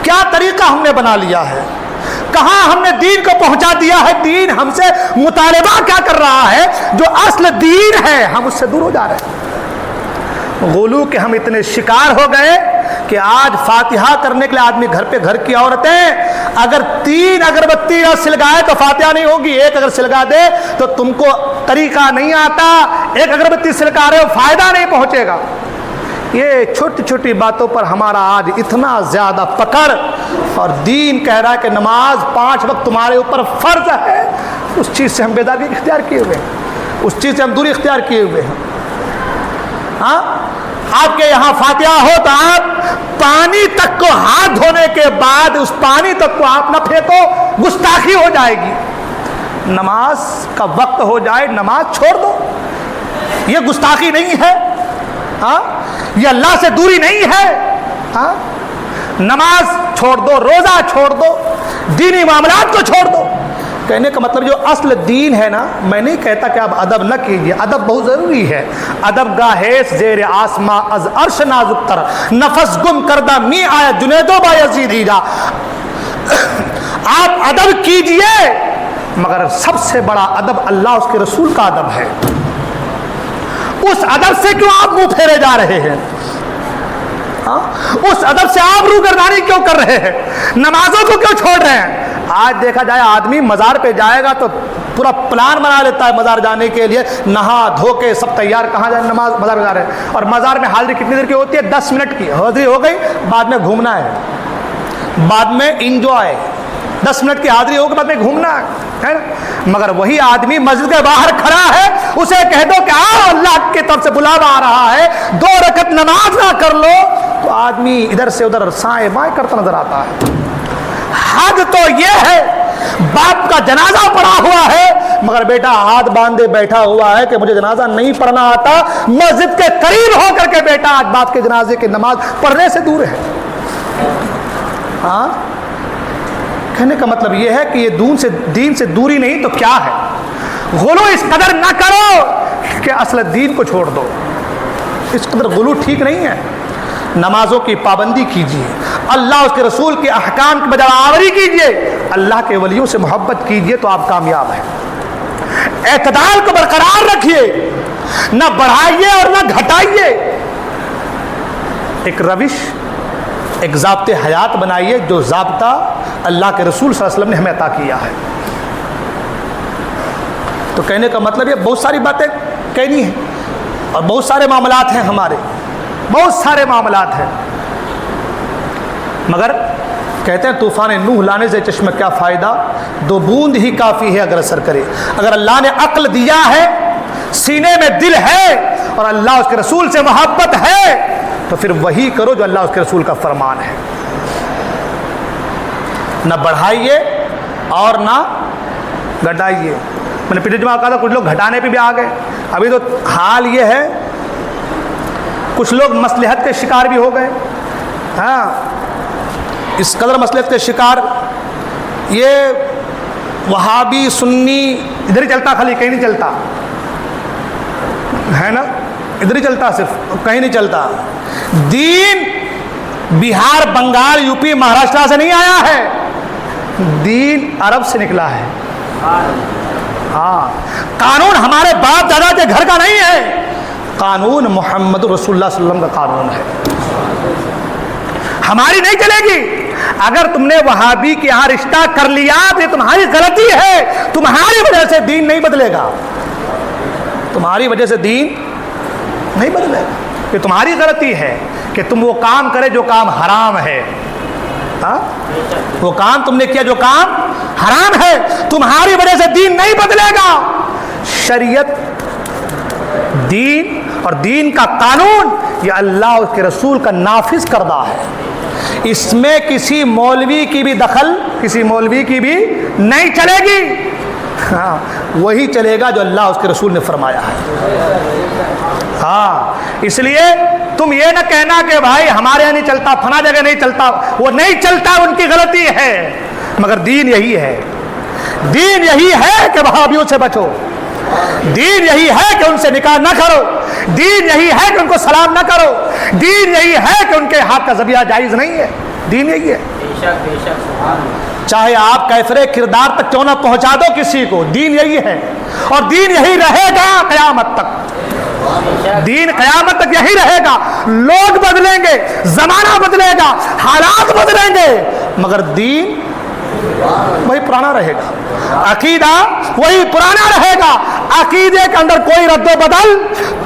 کیا طریقہ ہم نے بنا لیا ہے، کہاں ہم نے دین کو پہنچا دیا ہے۔ دین ہم سے مطالبہ کیا کر رہا ہے، جو اصل دین ہے ہم اس سے دور ہو جا رہے ہیں۔ غلو کے ہم اتنے شکار ہو گئے کہ آج فاتحہ کرنے کے لیے آدمی گھر کی عورتیں اگر 3 اگربتی سلگائے تو فاتحہ نہیں ہوگی، 1 اگر سلگا دے تو تم کو طریقہ نہیں آتا، 1 اگربتی سلگا رہے ہو فائدہ نہیں پہنچے گا۔ یہ چھوٹی چھوٹی باتوں پر ہمارا آج اتنا زیادہ پکڑ، اور دین کہہ رہا ہے کہ نماز 5 وقت تمہارے اوپر فرض ہے، اس چیز سے ہم بیداری اختیار کیے ہوئے ہیں، اس چیز سے ہم دوری اختیار کیے ہوئے ہیں۔ ہاں، آپ کے یہاں فاتحہ ہو تو آپ پانی تک کو ہاتھ دھونے کے بعد اس پانی تک کو آپ نہ پھینکو، گستاخی ہو جائے گی۔ نماز کا وقت ہو جائے نماز چھوڑ دو، یہ گستاخی نہیں ہے، ہاں، یہ اللہ سے دوری نہیں ہے۔ ہاں، نماز چھوڑ دو، روزہ چھوڑ دو، دینی معاملات کو چھوڑ دو۔ کہنے کا مطلب جو اصل دین ہے نا، میں نہیں کہتا کہ آپ ادب نہ کیجیے، ادب بہت ضروری ہے۔ ادب گاہیس زیر آسماں از عرش نازک تر، نفس گم کردہ می آیا جنیدو با یزید جا۔ آپ ادب کیجیے، مگر سب سے بڑا ادب اللہ اس کے رسول کا ادب ہے۔ اس ادب سے کیوں آپ منہ پھیرے جا رہے ہیں؟ اس ادب سے آپ روگردانی کیوں کر رہے ہیں؟ نمازوں کو کیوں چھوڑ رہے ہیں؟ آج دیکھا جائے آدمی مزار پہ جائے گا تو پورا پلان بنا لیتا ہے مزار جانے کے لیے، نہا دھو کے سب تیار، کہاں جائے؟ نماز مزار میں جا رہے ہیں، اور مزار میں حاضری کتنی دیر کی ہوتی ہے؟ 10 منٹ کی حاضری ہو گئی، بعد میں گھومنا ہے، بعد میں انجوائے، 10 منٹ کی حاضری ہوگی بعد میں گھومنا ہے نا۔ مگر وہی آدمی مسجد کے باہر کھڑا ہے، اسے کہہ دو کہ آؤ اللہ کی طرف سے بلاوا آ رہا ہے، 2 رکعت نماز نہ کر لو، تو آدمی ادھر سے ادھر سائیں بائیں کرتا نظر آتا ہے۔ حد تو یہ ہے، باپ کا جنازہ پڑا ہوا ہے مگر بیٹا ہاتھ باندھے بیٹھا ہوا ہے کہ مجھے جنازہ نہیں پڑھنا آتا، مسجد کے قریب ہو کر کے بیٹا آج باپ کے جنازے کی نماز پڑھنے سے دور ہے۔ ہاں، کہنے کا مطلب یہ ہے کہ یہ دین سے دوری نہیں تو کیا ہے؟ غلو اس قدر نہ کرو کہ اصل دین کو چھوڑ دو. اس قدر غلو ٹھیک نہیں ہے. نمازوں کی پابندی کیجیے, اللہ اس کے رسول کے احکام کی بجا آوری کیجیے, اللہ کے ولیوں سے محبت کیجیے تو آپ کامیاب ہیں. اعتدال کو برقرار رکھیے, نہ بڑھائیے اور نہ گھٹائیے. ایک روش, ایک ضابطۂ حیات بنائیے جو ضابطہ اللہ کے رسول صلی اللہ علیہ وسلم نے ہمیں عطا کیا ہے. تو کہنے کا مطلب یہ بہت ساری باتیں کہنی ہیں اور بہت سارے معاملات ہیں, ہمارے بہت سارے معاملات ہیں, مگر کہتے ہیں طوفان نوح لانے سے چشمہ کیا فائدہ, 2 بوند ہی کافی ہے اگر اثر کرے. اگر اللہ نے عقل دیا ہے, سینے میں دل ہے اور اللہ اس کے رسول سے محبت ہے تو پھر وہی کرو جو اللہ اس کے رسول کا فرمان ہے. نہ بڑھائیے اور نہ گھٹائیے. میں نے پچھلے جمعہ کہا تھا کچھ لوگ گھٹانے پہ بھی آ گئے. ابھی تو حال یہ ہے کچھ لوگ مصلحت کے شکار بھی ہو گئے. ہاں, اس قدر مصلحت کے شکار, یہ وہابی سنی ادھر ہی چلتا, خالی کہیں نہیں چلتا ہے نا, ادھر ہی چلتا, صرف کہیں نہیں چلتا. دین بہار, بنگال, یو پی, مہاراشٹر سے نہیں آیا ہے, دین عرب سے نکلا ہے. ہاں, قانون ہمارے باپ دادا کے گھر کا نہیں ہے, قانون محمد رسول اللہ صلی اللہ علیہ وسلم کا قانون ہے. ہماری نہیں چلے گی. اگر تم نے وہابی کے یہاں رشتہ کر لیا تو یہ تمہاری غلطی ہے, تمہاری وجہ سے دین نہیں بدلے گا, تمہاری وجہ سے دین نہیں بدلے گا. یہ تمہاری غلطی ہے کہ تم وہ کام کرے جو کام حرام ہے. ہاں, وہ کام تم نے کیا جو کام حرام ہے, تمہاری وجہ سے دین نہیں بدلے گا. شریعت, دین اور دین کا قانون یہ اللہ اور اس کے رسول کا نافذ کردہ ہے. اس میں کسی مولوی کی بھی دخل, کسی مولوی کی بھی نہیں چلے گی. ہاں, وہی چلے گا جو اللہ اس کے رسول نے فرمایا ہے. ہاں, اس لیے تم یہ نہ کہنا کہ بھائی ہمارے یہاں نہیں چلتا, فلاں جگہ نہیں چلتا. وہ نہیں چلتا, ان کی غلطی ہے, مگر دین یہی ہے. دین یہی ہے کہ وہابیوں سے بچو, دین یہی ہے کہ ان سے نکاح نہ کرو, دین یہی ہے کہ ان کو سلام نہ کرو, دین یہی ہے کہ ان کے ہاتھ کا ذبیحہ جائز نہیں ہے. دین یہی ہے. چاہے آپ کیفر کردار تک کیوں نہ پہنچا دو کسی کو, دین یہی ہے اور دین یہی رہے گا قیامت تک. دین قیامت تک یہی رہے گا. لوگ بدلیں گے, زمانہ بدلے گا, حالات بدلیں گے, مگر دین وہی پرانا رہے گا. عقیدہ وہی پرانا رہے گا. عقیدے کے اندر کوئی رد و بدل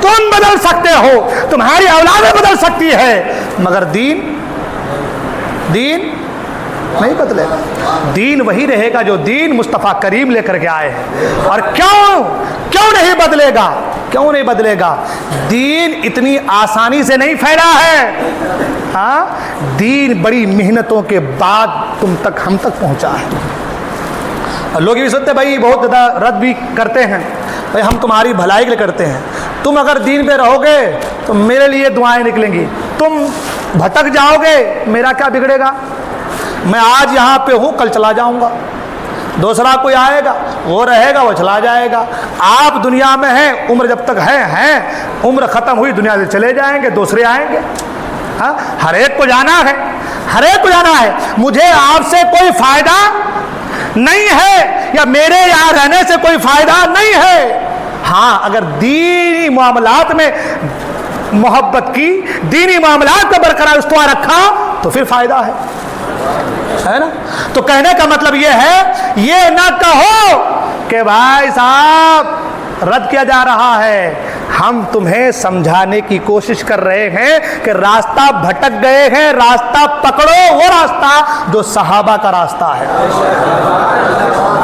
تم بدل سکتے ہو, تمہاری اولادیں بدل سکتی ہے, مگر دین نہیں بدلے گا. دین وہی رہے گا جو دین مصطفیٰ کریم لے کر کے آئے ہیں. اور کیوں نہیں بدلے گا, کیوں نہیں بدلے گا؟ دین اتنی آسانی سے نہیں پھیلا ہے. ہاں, دین بڑی محنتوں کے بعد تم تک, ہم تک پہنچا ہے. لوگ بھی سنتے بھائی, بہت زیادہ رد بھی کرتے ہیں, بھائی ہم تمہاری بھلائی کے لیے کرتے ہیں, تم اگر دین پہ رہو گے تو میرے لیے دعائیں نکلیں گی, تم بھٹک جاؤ گے, میرا کیا بگڑے گا؟ میں آج یہاں پہ ہوں, کل چلا جاؤں گا, دوسرا کوئی آئے گا, وہ رہے گا, وہ چلا جائے گا. آپ دنیا میں ہیں, عمر جب تک ہیں, عمر ختم ہوئی دنیا سے چلے جائیں گے, دوسرے آئیں گے. ہاں, ہر ایک کو جانا ہے, ہر ایک کو جانا ہے. مجھے آپ سے کوئی فائدہ نہیں ہے یا میرے یہاں رہنے سے کوئی فائدہ نہیں ہے. ہاں, اگر دینی معاملات میں محبت کی, دینی معاملات کو برقرار استوا رکھا تو پھر فائدہ ہے نا. تو کہنے کا مطلب یہ ہے, یہ نہ کہو کہ بھائی صاحب رد کیا جا رہا ہے, ہم تمہیں سمجھانے کی کوشش کر رہے ہیں کہ راستہ بھٹک گئے ہیں, راستہ پکڑو, وہ راستہ جو صحابہ کا راستہ ہے.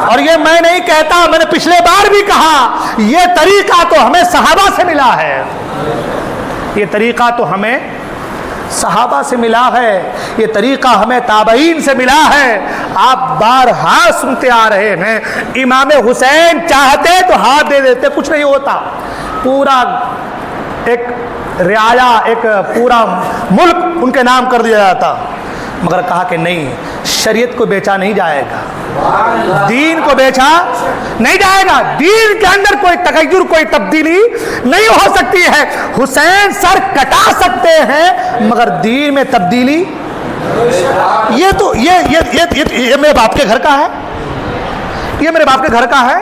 اور یہ میں نہیں کہتا, میں نے پچھلے بار بھی کہا, یہ طریقہ تو ہمیں صحابہ سے ملا ہے, یہ طریقہ تو ہمیں صحابہ سے ملا ہے, یہ طریقہ ہمیں تابعین سے ملا ہے. آپ بارہا سنتے آ رہے ہیں, امام حسین چاہتے تو ہاتھ دے دیتے, کچھ نہیں ہوتا, پورا ایک رعایا, ایک پورا ملک ان کے نام کر دیا جاتا. مگر کہا کہ نہیں، شریعت کو بیچا نہیں جائے گا، دین کو بیچا نہیں جائے گا، دین کے اندر کوئی تغیر، کوئی تبدیلی نہیں ہو سکتی ہے۔ حسین سر کٹا سکتے ہیں مگر دین میں تبدیلی، یہ تو یہ میرے باپ کے گھر کا ہے، یہ میرے باپ کے گھر کا ہے۔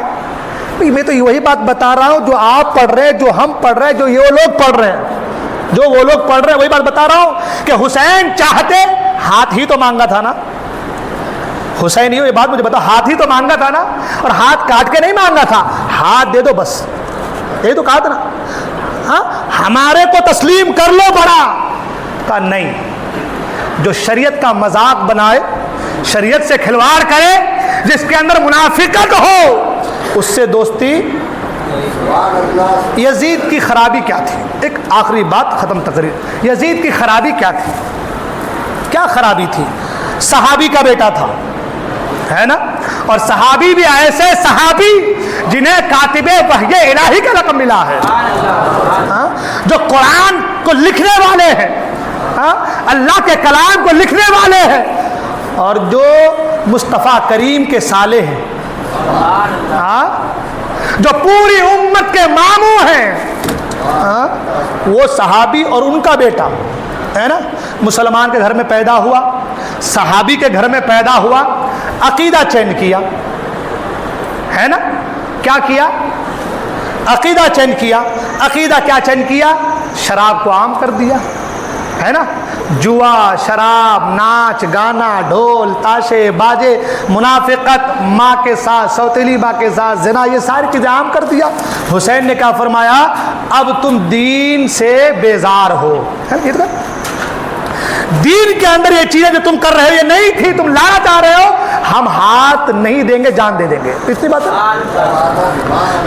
میں تو وہی بات بتا رہا ہوں جو آپ پڑھ رہے ہیں، جو ہم پڑھ رہے ہیں، جو یہ لوگ پڑھ رہے ہیں، جو وہ لوگ پڑھ رہے ہیں، وہی بات بتا رہا ہوں کہ حسین چاہتے ہاتھ ہی تو مانگا تھا نا، حسین یہ بات مجھے بتا، ہاتھ ہی تو مانگا تھا نا، اور ہاتھ کاٹ کے نہیں مانگا تھا، ہاتھ دے دو بس، یہی تو کہا تھا نا، ہاں ہمارے کو تسلیم کر لو بڑا، کہا نہیں، جو شریعت کا مذاق بنائے، شریعت سے کھلواڑ کرے، جس کے اندر منافقت ہو، اس سے دوستی۔ یزید کی خرابی کیا تھی؟ ایک آخری بات، ختم تقریر۔ یزید کی خرابی کیا تھی؟ کیا خرابی تھی؟ صحابی کا بیٹا تھا، ہے نا، اور صحابی بھی ایسے صحابی جنہیں کاتب وحی الہی کا لقب ملا ہے، جو قرآن کو لکھنے والے ہیں، اللہ کے کلام کو لکھنے والے ہیں، اور جو مصطفیٰ کریم کے صالح ہیں، جو پوری امت کے ماموں ہیں، وہ صحابی اور ان کا بیٹا ہے نا، مسلمان کے گھر میں پیدا ہوا، صحابی کے گھر میں پیدا ہوا، عقیدہ چینج کیا، ہے نا، کیا کیا؟ عقیدہ چینج کیا۔ عقیدہ کیا چینج کیا؟ شراب کو عام کر دیا، ہے نا، جوا، شراب، ناچ گانا، ڈھول تاشے باجے، منافقت، ماں کے ساتھ، سوتیلی ماں کے ساتھ زنا، یہ ساری چیزیں عام کر دیا۔ حسین نے کیا فرمایا؟ اب تم دین سے بیزار ہو، دین کے اندر یہ چیزیں جو تم کر رہے ہو یہ نہیں تھی، تم لانا چاہ رہے ہو، ہم ہاتھ نہیں دیں گے، جان دے دیں گے۔ اتنی بات ہے،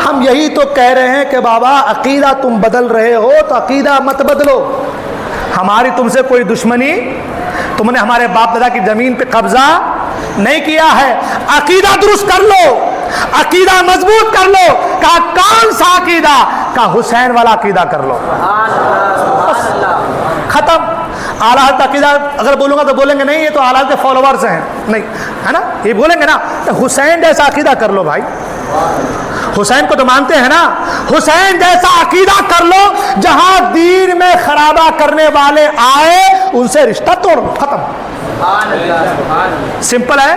ہم یہی تو کہہ رہے ہیں کہ بابا عقیدہ تم بدل رہے ہو تو عقیدہ مت بدلو، ہماری تم سے کوئی دشمنی، تم نے ہمارے باپ دادا کی زمین پہ قبضہ نہیں کیا ہے، عقیدہ درست کر لو، عقیدہ مضبوط کر لو۔ کہا کون سا عقیدہ؟ کہا حسین والا عقیدہ کر لو، ختم۔ اعلیٰ حضرت عقیدہ اگر بولوں گا تو بولیں گے نہیں یہ تو اعلیٰ حضرت کے فالوورز ہیں، نہیں ہے نا، یہ بولیں گے نا، حسین جیسا عقیدہ کر لو بھائی، حسین کو تو مانتے ہیں نا، حسین جیسا عقیدہ کر لو، جہاں دین میں خرابہ کرنے والے آئے ان سے رشتہ توڑ لو، ختم۔ سمپل ہے،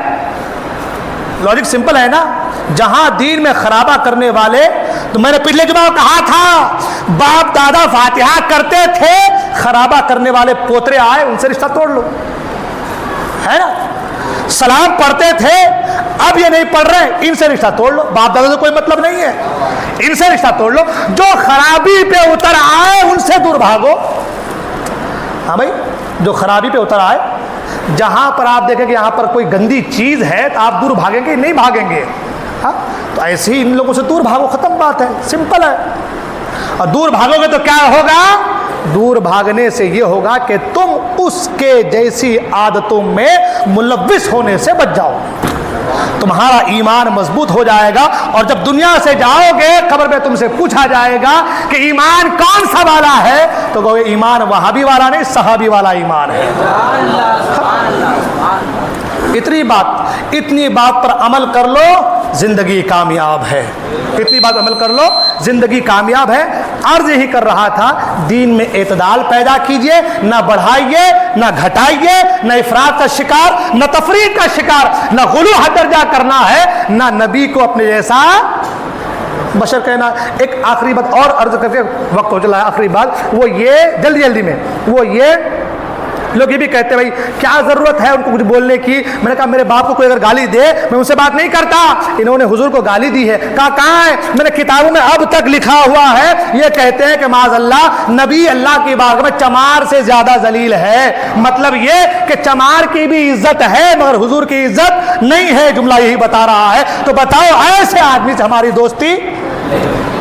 لاجک سمپل ہے نا، جہاں دین میں خرابہ کرنے والے، تو میں نے پچھلے جمعہ کہا تھا باپ دادا فاتحہ کرتے تھے، خرابہ کرنے والے پوترے آئے ان سے رشتہ توڑ لو، ہے نا، سلام پڑھتے تھے اب یہ نہیں پڑھ رہے ان سے رشتہ توڑ لو، باپ دادا سے کوئی مطلب نہیں ہے، ان سے رشتہ توڑ لو، جو خرابی پہ اتر آئے ان سے دور بھاگو۔ ہاں بھائی، جو خرابی پہ اتر آئے، جہاں پر آپ دیکھیں کہ یہاں پر کوئی گندی چیز ہے تو آپ دور بھاگیں گے؟ نہیں بھاگیں گے، ہاں، تو ایسے ہی ان لوگوں سے دور بھاگو، ختم بات ہے، سمپل ہے۔ اور دور بھاگو گے تو کیا ہوگا؟ دور بھاگنے سے یہ ہوگا کہ تم اس کے جیسی عادتوں میں ملوث ہونے سے بچ جاؤ، تمہارا ایمان مضبوط ہو جائے گا، اور جب دنیا سے جاؤ گے قبر میں تم سے پوچھا جائے گا کہ ایمان کون سا والا ہے، تو کہو ایمان وہابی والا نہیں، صحابی والا ایمان ہے۔ اتنی بات پر عمل کر لو، زندگی کامیاب ہے، اتنی بات عمل کر لو، زندگی کامیاب ہے۔ عرض یہی کر رہا تھا، دین میں اعتدال پیدا کیجئے، نہ بڑھائیے نہ گھٹائیے، نہ افراط کا شکار نہ تفریط کا شکار، نہ غلو حد درجہ کرنا ہے، نہ نبی کو اپنے جیسا بشر کہنا۔ ایک آخری بات اور عرض کر کے وقت ہو چلا ہے، آخری بات وہ یہ جلدی میں، وہ یہ لوگ یہ بھی کہتے ہیں بھائی کیا ضرورت ہے ان کو کچھ بولنے کی، میں نے کہا میرے باپ کو کوئی اگر گالی دے میں ان سے بات نہیں کرتا، انہوں نے حضور کو گالی دی ہے، کہا کہاں ہے؟ میں نے کتابوں میں اب تک لکھا ہوا ہے، یہ کہتے ہیں کہ معاذ اللہ نبی اللہ کی بارگاہ میں چمار سے زیادہ ذلیل ہے، مطلب یہ کہ چمار کی بھی عزت ہے مگر حضور کی عزت نہیں ہے، جملہ یہی بتا رہا ہے۔ تو بتاؤ ایسے آدمی سے ہماری دوستی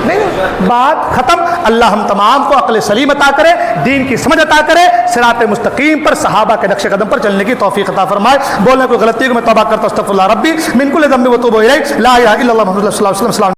نہیں، بات ختم۔ اللہ ہم تمام کو عقل سلیم عطا کرے، دین کی سمجھ عطا کرے، صراط مستقیم پر صحابہ کے نقش قدم پر چلنے کی توفیق عطا فرمائے۔ بولنے کوئی غلطی کو میں توبہ کرتا ہوں، استغفر اللہ ربی من کل ذنب و توب الیہ، لا الہ الا اللہ محمد صلی اللہ علیہ وسلم۔